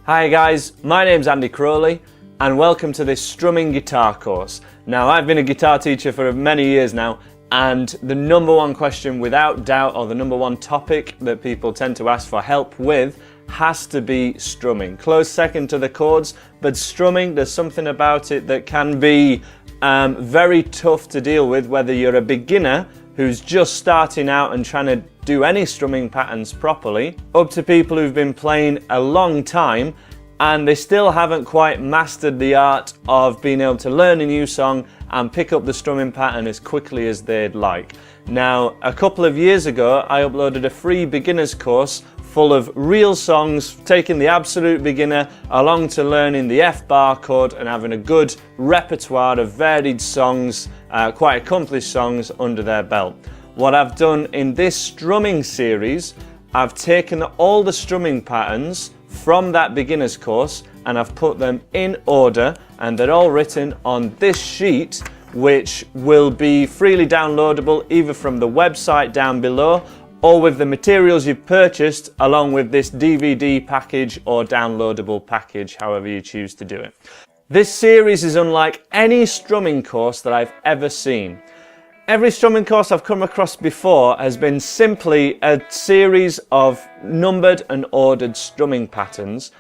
Hi guys, my name's Andy Crowley and welcome to this strumming guitar course. Now I've been a guitar teacher for many years now, and the number one question without doubt, or the number one topic that people tend to ask for help with, has to be strumming. Close second to the chords, but strumming, there's something about it that can be very tough to deal with, whether you're a beginner who's just starting out and trying to do any strumming patterns properly, up to people who've been playing a long time and they still haven't quite mastered the art of being able to learn a new song and pick up the strumming pattern as quickly as they'd like. Now, a couple of years ago, I uploaded a free beginner's course full of real songs, taking the absolute beginner along to learning the F bar chord and having a good repertoire of varied songs, quite accomplished songs under their belt. What I've done in this strumming series, I've taken all the strumming patterns from that beginner's course and I've put them in order, and they're all written on this sheet, which will be freely downloadable either from the website down below or with the materials you've purchased along with this DVD package or downloadable package, however you choose to do it. This series is unlike any strumming course that I've ever seen. Every strumming course I've come across before has been simply a series of numbered and ordered strumming patterns,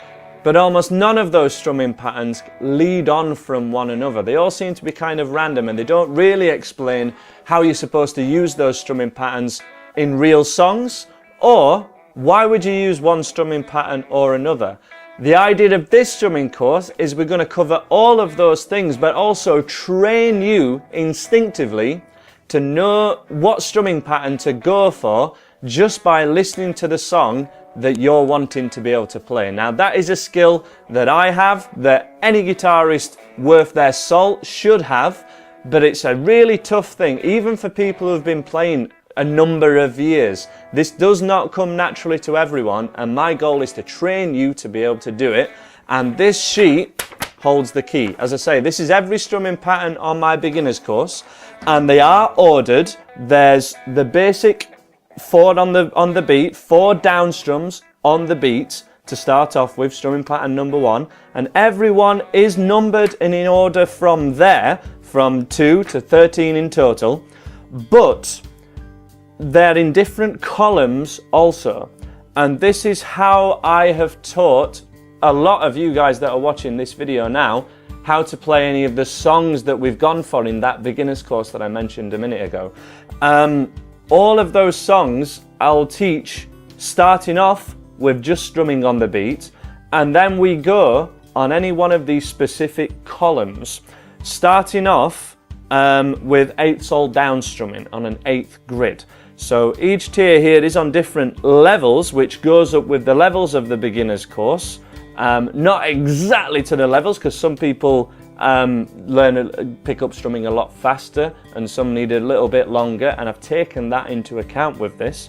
but almost none of those strumming patterns lead on from one another. They all seem to be kind of random and they don't really explain how you're supposed to use those strumming patterns in real songs, or why would you use one strumming pattern or another. The idea of this strumming course is we're going to cover all of those things, but also train you instinctively to know what strumming pattern to go for just by listening to the song that you're wanting to be able to play. Now that is a skill that I have, that any guitarist worth their salt should have, but it's a really tough thing, even for people who've been playing a number of years. This does not come naturally to everyone, and my goal is to train you to be able to do it, and this sheet holds the key. As I say, this is every strumming pattern on my beginner's course, and they are ordered. There's the basic 4 on the beat, 4 down strums on the beat to start off with, strumming pattern number 1, and every one is numbered and in order from there, from 2 to 13 in total, but they're in different columns also. And this is how I have taught a lot of you guys that are watching this video now how to play any of the songs that we've gone for in that beginner's course that I mentioned a minute ago. All of those songs I'll teach starting off with just strumming on the beat, and then we go on any one of these specific columns, starting off with 8th all down strumming on an 8th grid. So each tier here is on different levels, which goes up with the levels of the beginner's course. Not exactly to the levels, because some people pick up strumming a lot faster and some need a little bit longer, and I've taken that into account with this.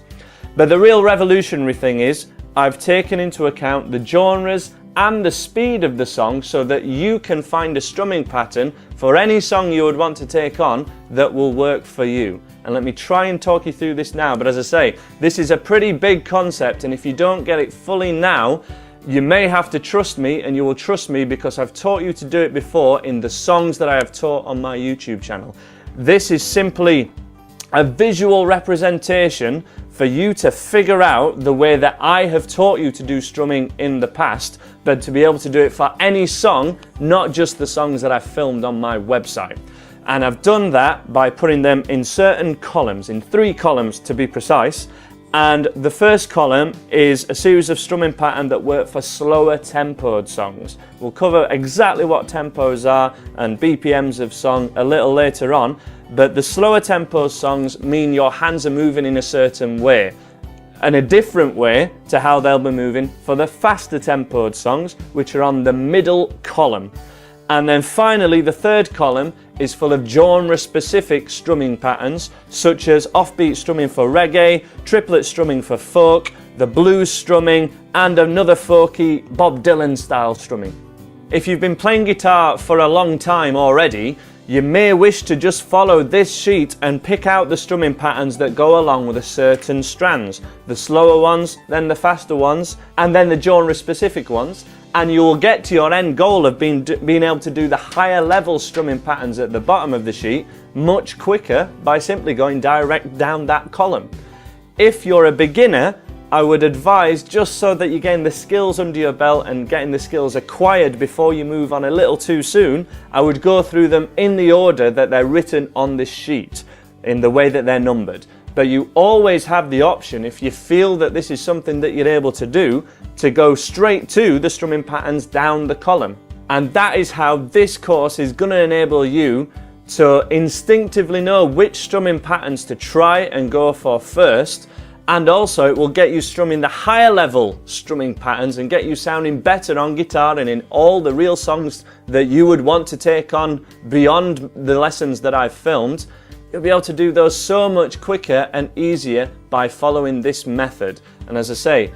But the real revolutionary thing is I've taken into account the genres and the speed of the song so that you can find a strumming pattern for any song you would want to take on that will work for you. And let me try and talk you through this now, but as I say, this is a pretty big concept, and if you don't get it fully now, you may have to trust me, and you will trust me because I've taught you to do it before in the songs that I have taught on my YouTube channel. This is simply a visual representation for you to figure out the way that I have taught you to do strumming in the past, but to be able to do it for any song, not just the songs that I've filmed on my website. And I've done that by putting them in certain columns, in 3 columns to be precise. And the first column is a series of strumming patterns that work for slower tempoed songs. We'll cover exactly what tempos are and BPMs of song a little later on, but the slower tempo songs mean your hands are moving in a certain way, and a different way to how they'll be moving for the faster tempoed songs, which are on the middle column. And then finally, the third column is full of genre-specific strumming patterns, such as offbeat strumming for reggae, triplet strumming for folk, the blues strumming, and another folky Bob Dylan style strumming. If you've been playing guitar for a long time already, You may wish to just follow this sheet and pick out the strumming patterns that go along with a certain strands. The slower ones, then the faster ones, and then the genre specific ones. And you will get to your end goal of being able to do the higher level strumming patterns at the bottom of the sheet much quicker by simply going direct down that column. If you're a beginner, I would advise, just so that you gain the skills under your belt and getting the skills acquired before you move on a little too soon, I would go through them in the order that they're written on this sheet, in the way that they're numbered. But you always have the option, if you feel that this is something that you're able to do, to go straight to the strumming patterns down the column. And that is how this course is going to enable you to instinctively know which strumming patterns to try and go for first. And also it will get you strumming the higher level strumming patterns and get you sounding better on guitar and in all the real songs that you would want to take on beyond the lessons that I've filmed. You'll be able to do those so much quicker and easier by following this method. And as I say,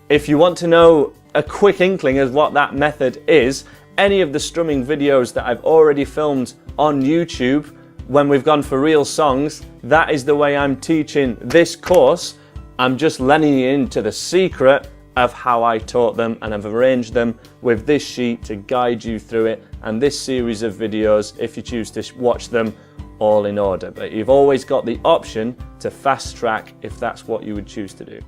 if you want to know a quick inkling of what that method is, any of the strumming videos that I've already filmed on YouTube when we've gone for real songs, that is the way I'm teaching this course. I'm just letting you into the secret of how I taught them, and I've arranged them with this sheet to guide you through it, and this series of videos if you choose to watch them all in order. But you've always got the option to fast track if that's what you would choose to do.